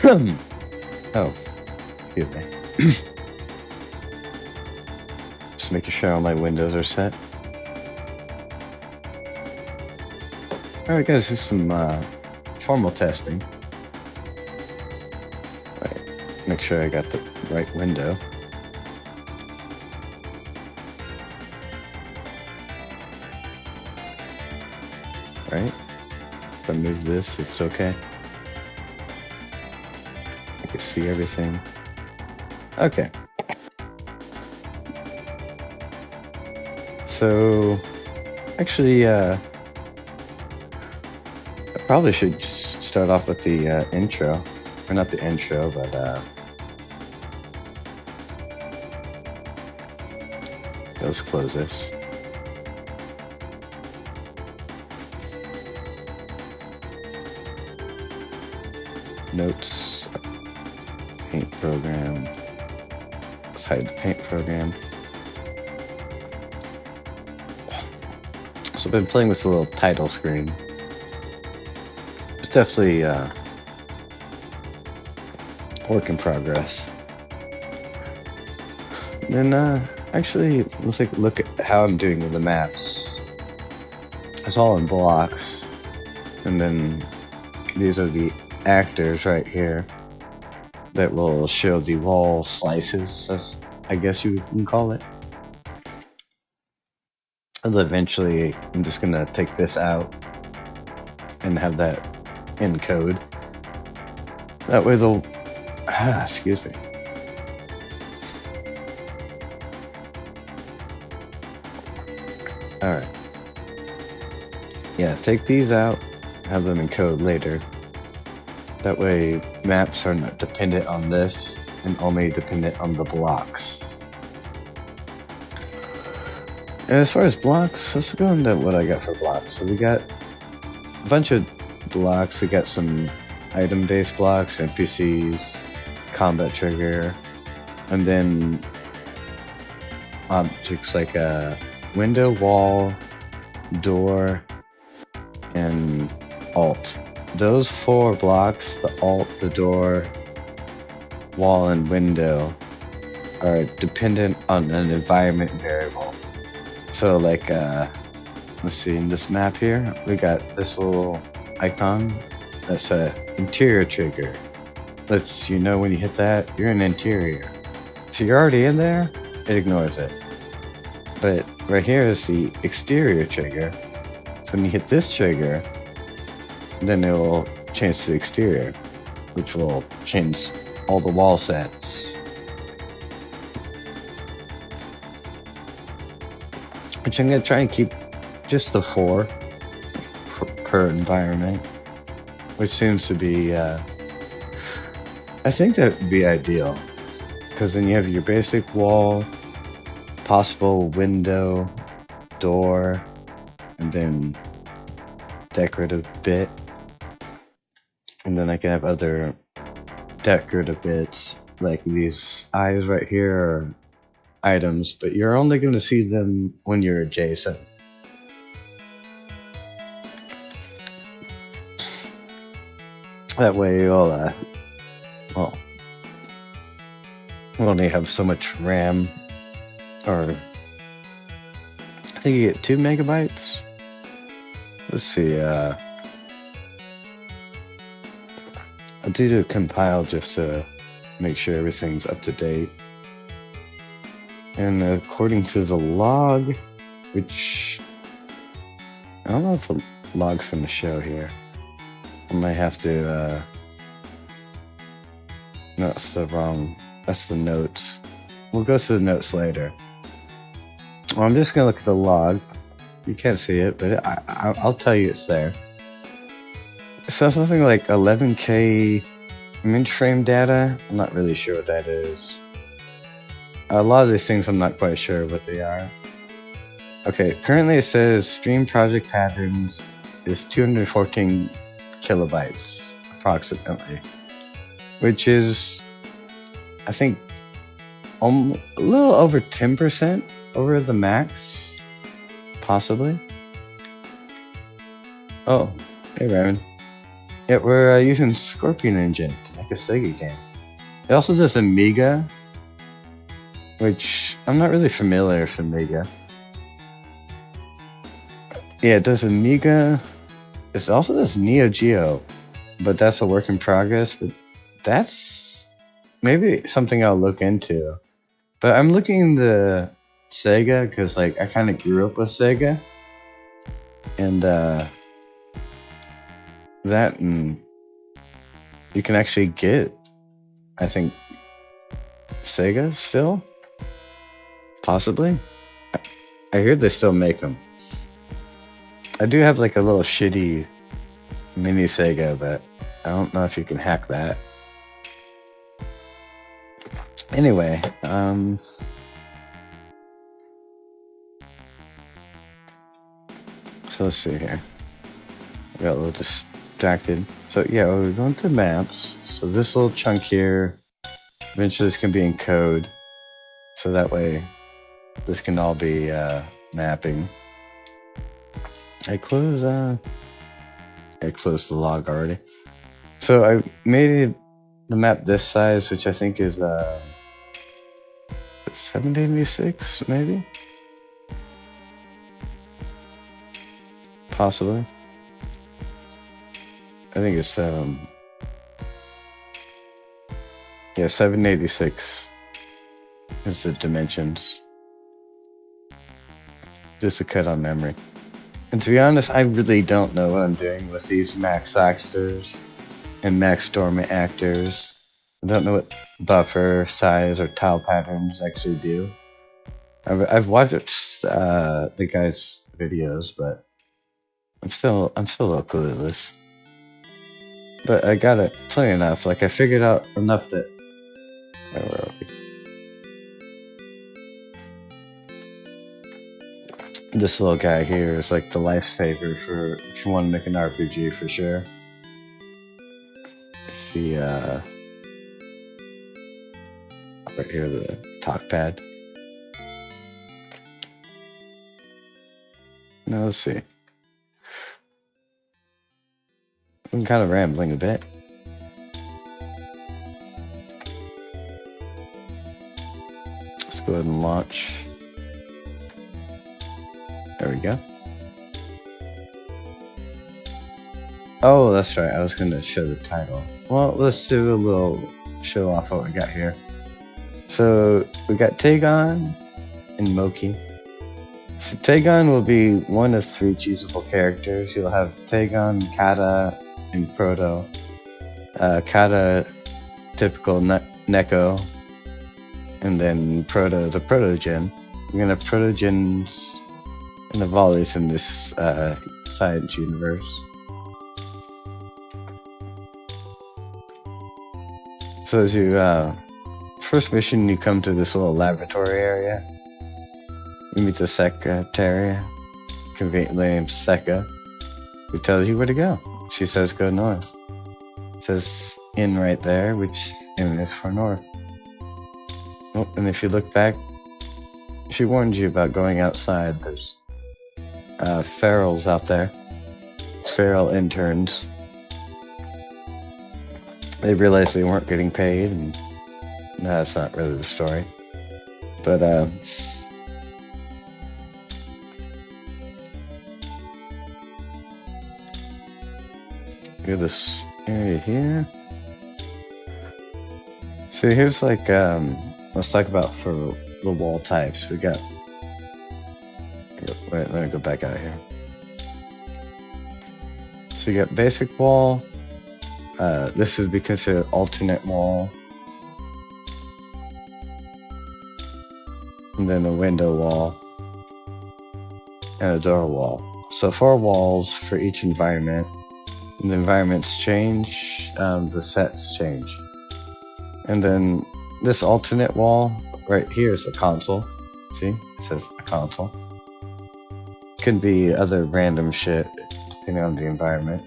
Oh, excuse me. Just making sure all my windows are set. Alright guys, do some formal testing. Right. Make sure I got the right window. Right? If I move this, it's okay. I can see everything. Okay. So, actually, I probably should just start off with the intro. Or not the intro, but let's close this. Notes, paint program. Let's hide the paint program. So I've been playing with the little title screen. It's definitely work in progress. And then actually, let's take a look at how I'm doing with the maps. It's all in blocks, and then these are the actors right here that will show the wall slices, as I guess you can call it. And eventually, I'm just gonna take this out and have that in code. That way they'll excuse me. Alright. Yeah, take these out, have them in code later. That way maps are not dependent on this and only dependent on the blocks. And as far as blocks, let's go into what I got for blocks. So we got a bunch of blocks. We got some item-based blocks, NPCs, combat trigger, and then objects like a window, wall, door, and alt. Those 4 blocks, the alt, the door, wall, and window, are dependent on an environment variable. So like, let's see, in this map here, we got this little icon that's a interior trigger. Lets you know when you hit that, you're in interior. If you're already in there, it ignores it. But right here is the exterior trigger. So when you hit this trigger, then it will change to the exterior, which will change all the wall sets. Which I'm going to try and keep just the 4 per environment, which seems to be, I think that would be ideal, because then you have your basic wall, possible window, door, and then decorative bit. And then I can have other decorative bits, like these eyes right here are items, but you're only going to see them when you're adjacent. That way you'll, well, we'll only have so much RAM, or I think you get 2 megabytes. Let's see, I'll do the compile just to make sure everything's up to date. And according to the log, which I don't know if the log's gonna show here. I might have to, no, that's the notes. We'll go to the notes later. Well, I'm just gonna look at the log. You can't see it, but I'll tell you it's there. So something like 11K image frame data. I'm not really sure what that is. A lot of these things I'm not quite sure what they are. Okay, currently it says stream project patterns is 214 kilobytes approximately, which is, I think, a little over 10% over the max, possibly. Oh, hey Raven. Yeah, we're using Scorpion Engine to make a SEGA game. It also does Amiga, which I'm not really familiar with Amiga. Yeah, it does Amiga. It also does Neo Geo, but that's a work in progress. But that's maybe something I'll look into. But I'm looking into SEGA because like I kind of grew up with SEGA, and that and you can actually get, I think, SEGA still, possibly. I hear they still make them. I do have like a little shitty mini SEGA, but I don't know if you can hack that. Anyway, so let's see here. I got a little distracted. So yeah, we're going to maps. So this little chunk here, eventually this can be in code. So that way this can all be mapping. I closed the log already. So I made the map this size, which I think is 1786 maybe? Possibly. I think it's 786 is the dimensions. Just a cut on memory. And to be honest, I really don't know what I'm doing with these max actors and max dormant actors. I don't know what buffer size or tile patterns actually do. I've watched the guy's videos, but I'm still a little clueless. But I got it plenty enough. Like I figured out enough that. Where are we? This little guy here is like the lifesaver for if you want to make an RPG for sure. See, right here, the talk pad. Now let's see. I'm kind of rambling a bit. Let's go ahead and launch. There we go. Oh, that's right. I was going to show the title. Well, let's do a little show off what we got here. So we got Tagon and Moki. So Tagon will be one of 3 choosable characters. You'll have Tagon, Kata, and Proto. Kata, typical Neko, and then Proto, the Protogen. We're gonna have Protogens and the volleys in this science universe. So as you first mission, you come to this little laboratory area. You meet the secretary, conveniently named Seka, who tells you where to go. She says go north. It says in right there, which in is for north. Oh, and if you look back, she warned you about going outside. There's ferals out there, feral interns. They realized they weren't getting paid, and no, that's not really the story. But look at this area here. So here's like let's talk about for the wall types. We got. Wait, let me go back out here. So you got basic wall. This would be considered alternate wall. And then a window wall. And a door wall. So 4 walls for each environment. When the environments change, the sets change. And then this alternate wall right here is a console. See? It says a console. Could be other random shit depending on the environment,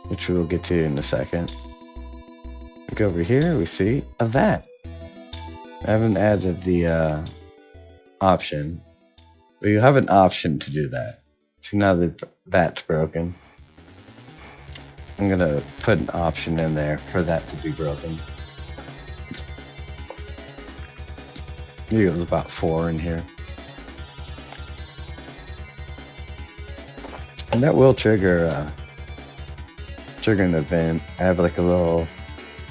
which we'll get to in a second. Look over here, we see a vat. I haven't added the option, but you have an option to do that. See, now the vat's broken. I'm gonna put an option in there for that to be broken. I think it was about 4 in here. And that will trigger an event. I have like a little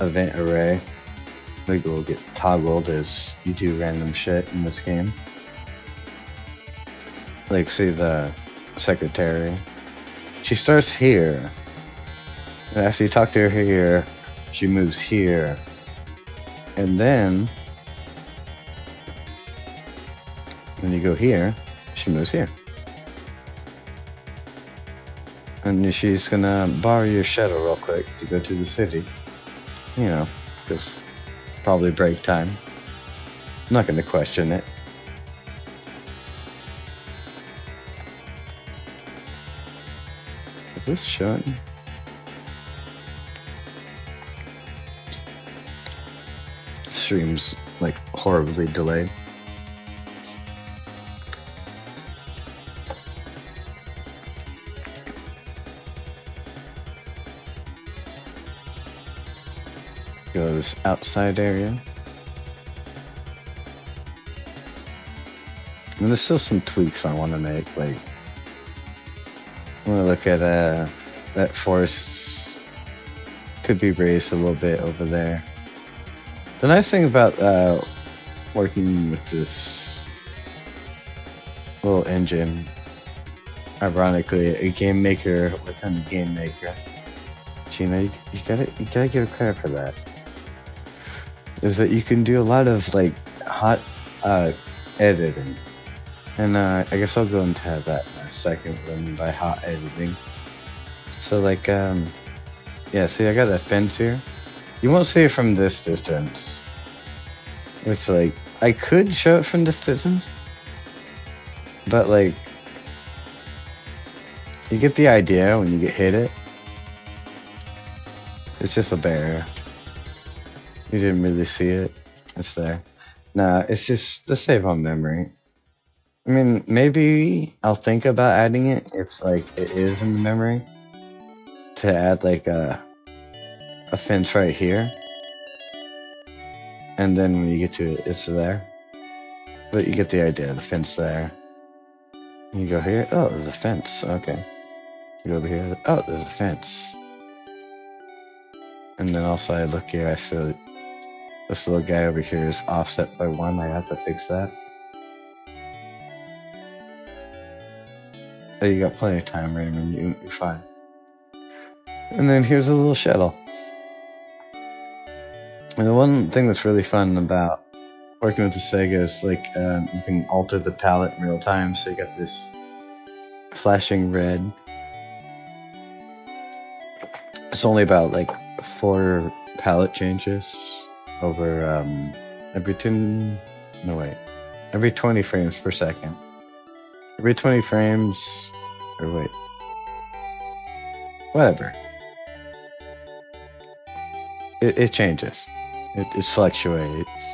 event array. Like will get toggled as you do random shit in this game. Like see the secretary. She starts here. And after you talk to her here, she moves here. And then when you go here, she moves here. And she's gonna borrow your shuttle real quick to go to the city. You know, because probably break time. I'm not gonna question it. Is this showing? Stream's like horribly delayed. Go to this outside area. And there's still some tweaks I want to make. Like, I want to look at that forest could be raised a little bit over there. The nice thing about working with this little engine, ironically, a game maker within a game maker, Gina, you gotta give her credit for that. Is that you can do a lot of like hot editing, and I guess I'll go into that in a second. What I mean by hot editing. So like, yeah. See, I got that fence here. You won't see it from this distance. Which like I could show it from this distance, but like you get the idea when you hit it. It's just a barrier. You didn't really see it. It's there. Nah, it's just to save on memory. I mean, maybe I'll think about adding it if like it is in the memory. To add like a fence right here. And then when you get to it, it's there. But you get the idea, the fence there. You go here, oh, there's a fence, okay. You go over here, oh, there's a fence. And then also I look here, I see this little guy over here is offset by 1. I have to fix that. Oh, you got plenty of time, Raymond. You're fine. And then here's a little shuttle. And the one thing that's really fun about working with the SEGA is like you can alter the palette in real time. So you got this flashing red. It's only about like 4 palette changes over every 20 frames per second. Every 20 frames, or wait, whatever. It changes. It fluctuates.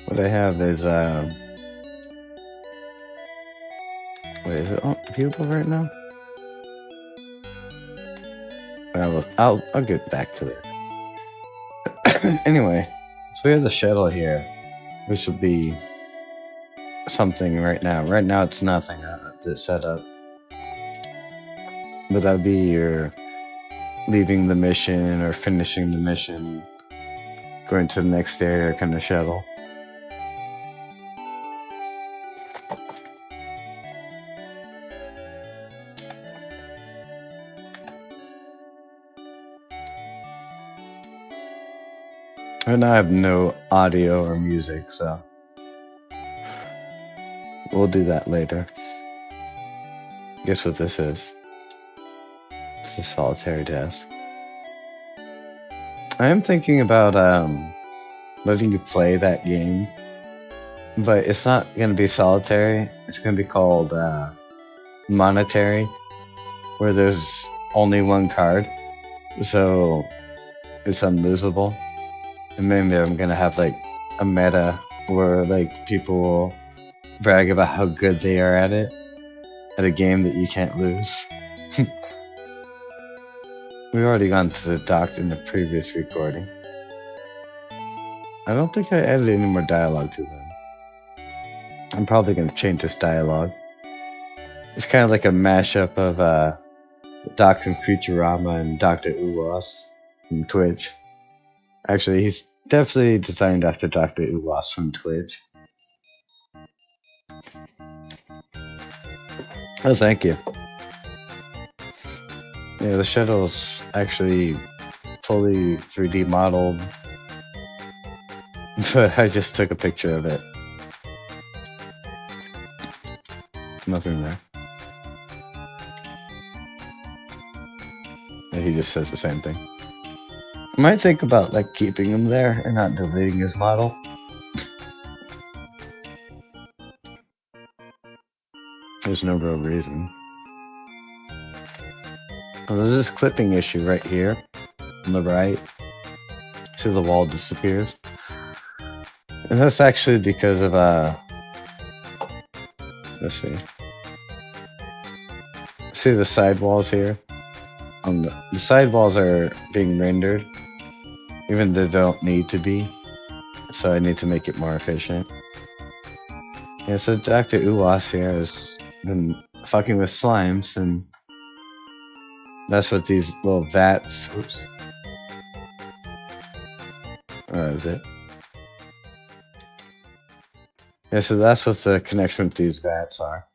What I have is wait, is it viewable right now? I'll get back to it. Anyway, so we have the shuttle here, which will be something right now. Right now it's nothing that's set up. But that would be your leaving the mission or finishing the mission, going to the next area kind of shuttle. And I have no audio or music, so we'll do that later. Guess what this is? It's a solitary desk. I am thinking about letting you play that game, but it's not going to be solitary. It's going to be called monetary, where there's only 1 card, so it's unlosable. And maybe I'm gonna have like a meta where like people will brag about how good they are at it, at a game that you can't lose. We've already gone to the dock in the previous recording. I don't think I added any more dialogue to them. I'm probably going to change this dialogue. It's kind of like a mashup of Doc from Futurama and Dr. Uwas from Twitch. Actually, he's definitely designed after Dr. Uwas from Twitch. Oh, thank you. Yeah, the shuttle's actually fully 3D modeled. But I just took a picture of it. Nothing there. And he just says the same thing. I might think about like keeping him there and not deleting his model. There's no real reason. Well, there's this clipping issue right here on the right. See, the wall disappears. And that's actually because of let's see. See the sidewalls here? The sidewalls are being rendered, even though they don't need to be. So I need to make it more efficient. Yeah, so Dr. Uwas here has been fucking with slimes, and that's what these little vats. Oops. Where is it? Yeah, so that's what the connection with these vats are.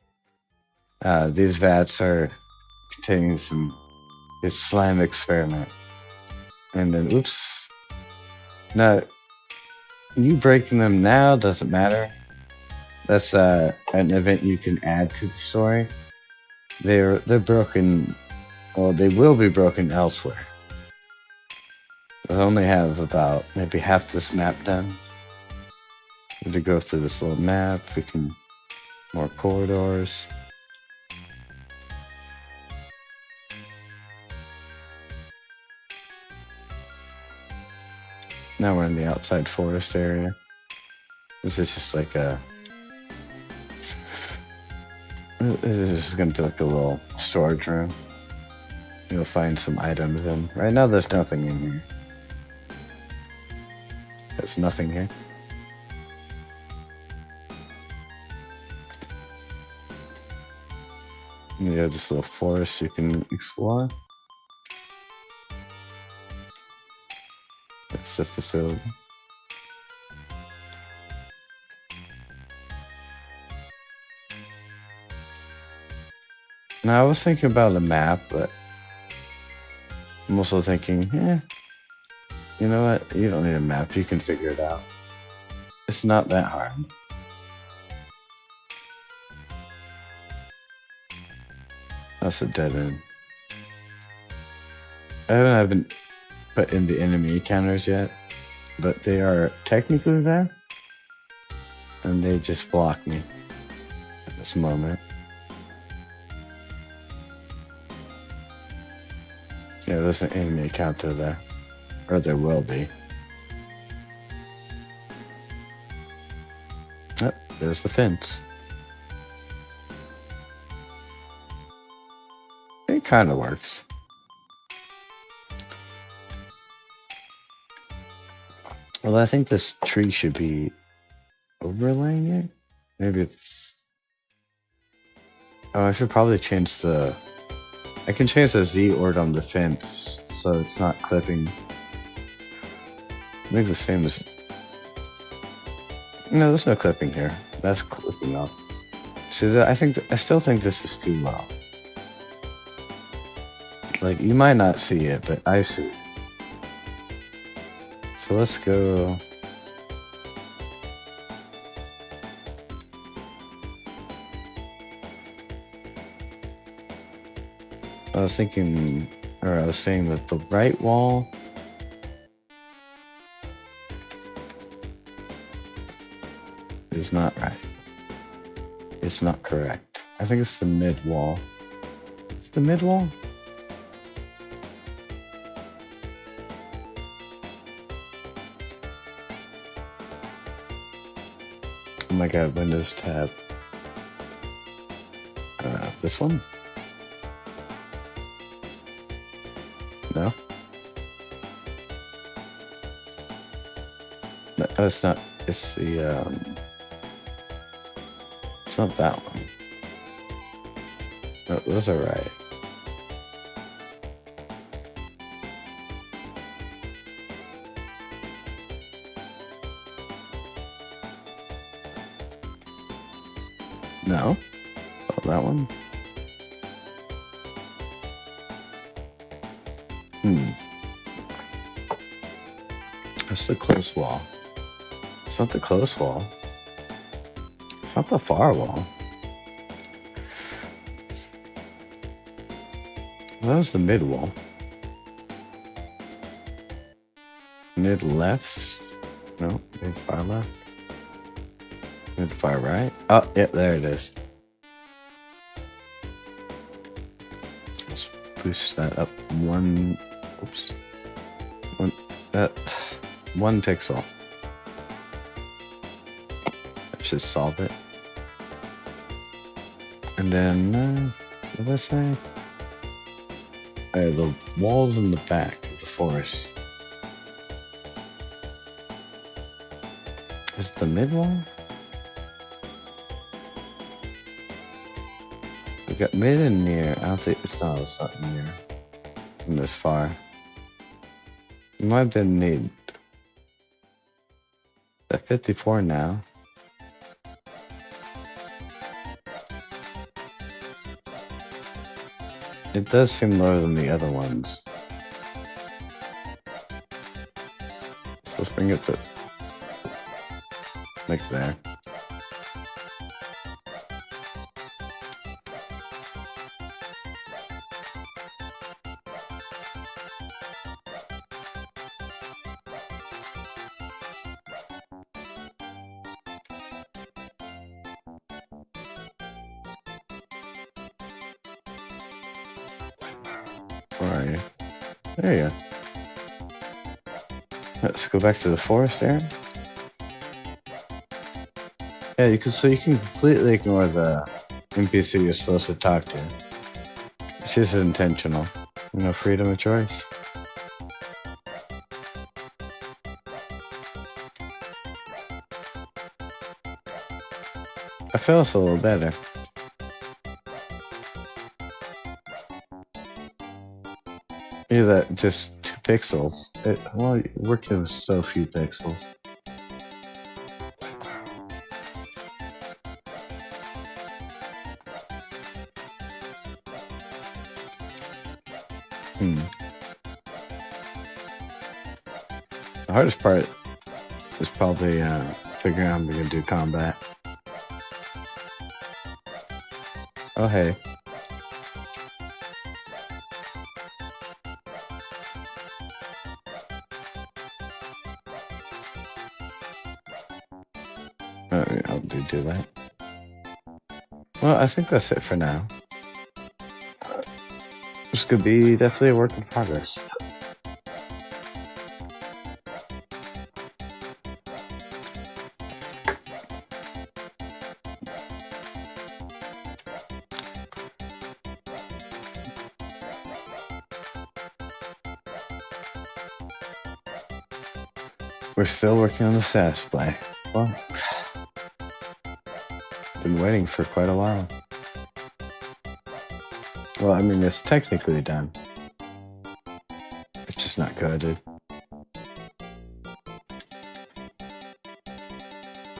These vats are containing this slime experiment. And then, oops. Now, you breaking them now doesn't matter. That's an event you can add to the story. They're broken. Well, they will be broken elsewhere. I only have about maybe half this map done. To go through this little map, we can more corridors. Now we're in the outside forest area. This is just like a. This is gonna be like a little storage room. You'll find some items in. Right now, there's nothing in here. There's nothing here. You have this little forest you can explore. That's the facility. Now I was thinking about a map, but I'm also thinking, you know what? You don't need a map. You can figure it out. It's not that hard. That's a dead end. I haven't put in the enemy encounters yet, but they are technically there, and they just block me at this moment. Yeah, there's an enemy encounter there, or there will be. Oh, there's the fence. It kind of works. Well, I think this tree should be overlaying it. Maybe it's. Oh, I should probably change the. I can change the Z ord on the fence so it's not clipping. Make the same as. No, there's no clipping here. That's clipping off. See, I still think this is too low. Like, you might not see it, but I see it. So let's go. I was saying that the right wall is not right. It's not correct. I think it's the mid wall. It's the mid wall? Oh my god, Windows tab. This one? No? No, it's not. It's the it's not that one. No, those are right. No? Oh, that one? That's the close wall. It's not the close wall. It's not the far wall. That was the mid wall. Mid left? No, mid far left. Mid far right? Oh, yeah, there it is. Let's boost that up one. Oops. One pixel. That should solve it. And then, what did I say? The walls in the back of the forest. Is it the mid wall? We got mid and near. I don't think it's not near. From this far. It might have been mid. At 54 now. It does seem lower than the other ones. So let's bring it to like there. Where are you? There you go. Let's go back to the forest area. Yeah, you can completely ignore the NPC you're supposed to talk to. It's just intentional. Freedom of choice. I feel it's a little better. Yeah, that just 2 pixels. Well, you're working with so few pixels. The hardest part is probably figuring out how I'm gonna do combat. Oh hey. I'll do that. Well, I think that's it for now. This could be definitely a work in progress. We're still working on the SAS play. Well, been waiting for quite a while. Well, I mean, it's technically done. It's just not coded.